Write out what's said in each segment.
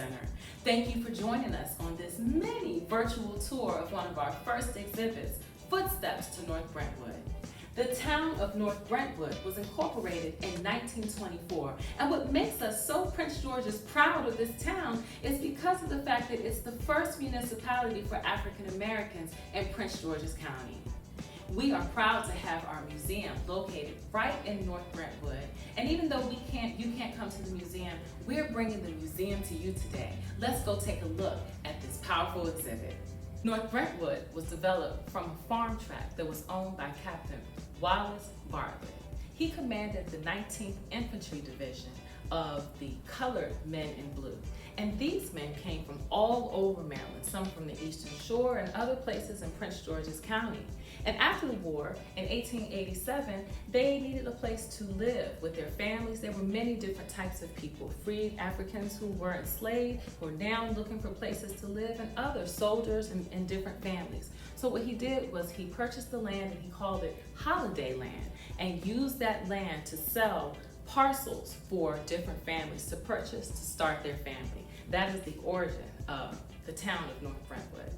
Center. Thank you for joining us on this mini virtual tour of one of our first exhibits, Footsteps to North Brentwood. The town of North Brentwood was incorporated in 1924, and what makes us so Prince George's proud of this town is because of the fact that it's the first municipality for African Americans in Prince George's County. We are proud to have our museum located right in North Brentwood, and even though you can't come to the museum, we're bringing the museum to you today. Let's go take a look at this powerful exhibit. North Brentwood was developed from a farm tract that was owned by Captain Wallace Bartlett. He commanded the 19th Infantry Division of the colored men in blue. And these men came from all over Maryland, some from the Eastern Shore and other places in Prince George's County. And after the war, in 1887, they needed a place to live with their families. There were many different types of people, freed Africans who were enslaved, who were now looking for places to live, and other soldiers and different families. So what he did was he purchased the land and he called it Holiday Land, and used that land to sell parcels for different families to purchase to start their family. That is the origin of the town of North Brentwood.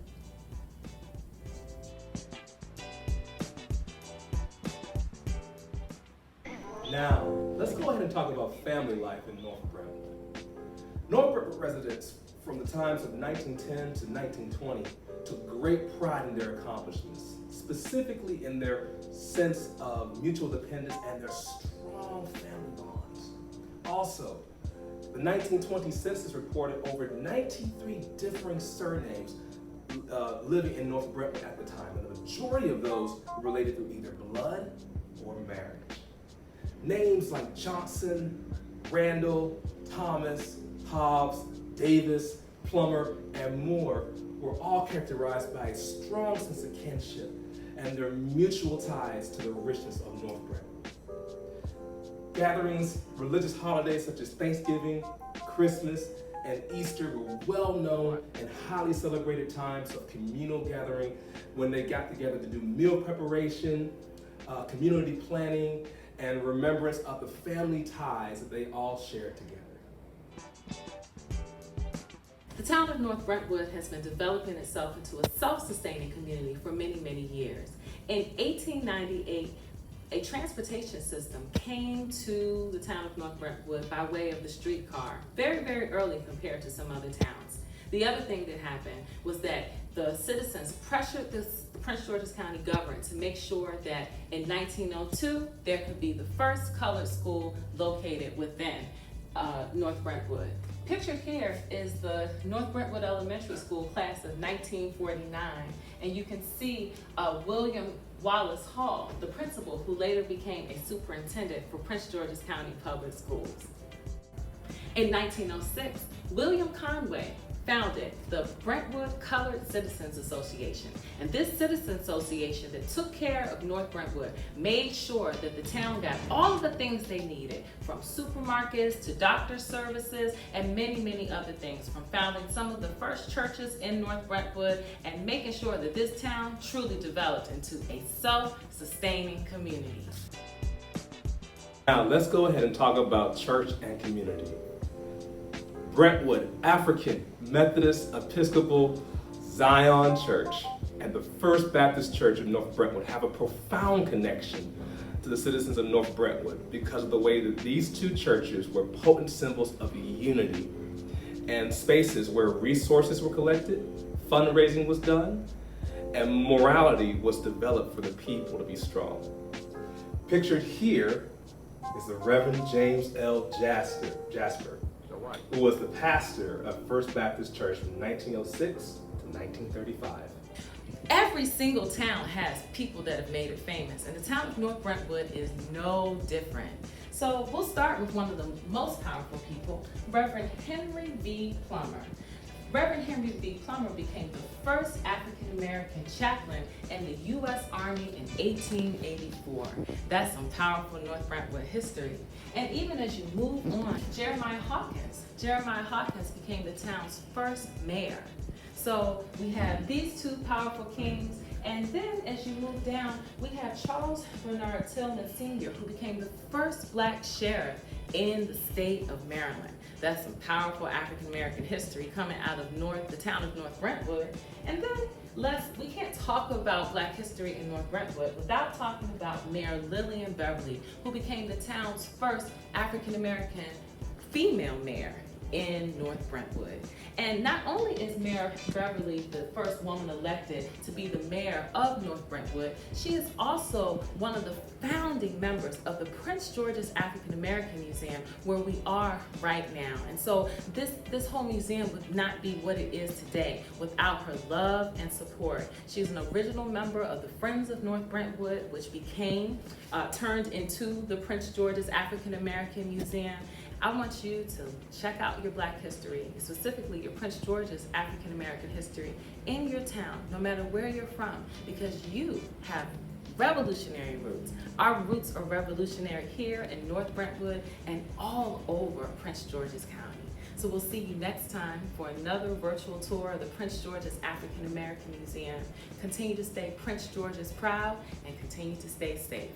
Now, let's go ahead and talk about family life in North Brentwood. North Brentwood residents from the times of 1910 to 1920 took great pride in their accomplishments, specifically in their sense of mutual dependence and their strong family bonds. Also, the 1920 census reported over 93 differing surnames living in North Brentwood at the time, and the majority of those were related through either blood or marriage. Names like Johnson, Randall, Thomas, Hobbs, Davis, Plummer, and more were all characterized by a strong sense of kinship and their mutual ties to the richness of North Brentwood. Gatherings, religious holidays such as Thanksgiving, Christmas, and Easter were well known and highly celebrated times of communal gathering when they got together to do meal preparation, community planning, and remembrance of the family ties that they all shared together. The town of North Brentwood has been developing itself into a self-sustaining community for many, many years. In 1898, a transportation system came to the town of North Brentwood by way of the streetcar, very, very early compared to some other towns. The other thing that happened was that the citizens pressured the Prince George's County government to make sure that in 1902, there could be the first colored school located within North Brentwood. Pictured here is the North Brentwood Elementary School class of 1949, and you can see William Wallace Hall, the principal who later became a superintendent for Prince George's County Public Schools. In 1906, William Conway founded the Brentwood Colored Citizens Association. And this citizen association that took care of North Brentwood made sure that the town got all of the things they needed, from supermarkets to doctor services and many, many other things, from founding some of the first churches in North Brentwood and making sure that this town truly developed into a self-sustaining community. Now, let's go ahead and talk about church and community. Brentwood African Methodist Episcopal Zion Church and the First Baptist Church of North Brentwood have a profound connection to the citizens of North Brentwood because of the way that these two churches were potent symbols of unity and spaces where resources were collected, fundraising was done, and morality was developed for the people to be strong. Pictured here is the Reverend James L. Jasper, who was the pastor of First Baptist Church from 1906 to 1935. Every single town has people that have made it famous, and the town of North Brentwood is no different. So we'll start with one of the most powerful people, Reverend Henry V. Plummer. Reverend Henry V. Plummer became the first African-American chaplain in the U.S. Army in 1884. That's some powerful North Brentwood history. And even as you move on, Jeremiah Hawkins became the town's first mayor. So we have these two powerful kings, And then as you move down, we have Charles Bernard Tillman Sr., who became the first black sheriff in the state of Maryland. That's some powerful African American history coming out of the town of North Brentwood. And then we can't talk about black history in North Brentwood without talking about Mayor Lillian Beverly, who became the town's first African American female mayor in North Brentwood. And not only is Mayor Beverly the first woman elected to be the mayor of North Brentwood, she is also one of the founding members of the Prince George's African American Museum, where we are right now. And so this whole museum would not be what it is today without her love and support. She's an original member of the Friends of North Brentwood, which turned into the Prince George's African American Museum. I want you to check out your black history, specifically your Prince George's African American history in your town, no matter where you're from, because you have revolutionary roots. Our roots are revolutionary here in North Brentwood and all over Prince George's County. So we'll see you next time for another virtual tour of the Prince George's African American Museum. Continue to stay Prince George's proud and continue to stay safe.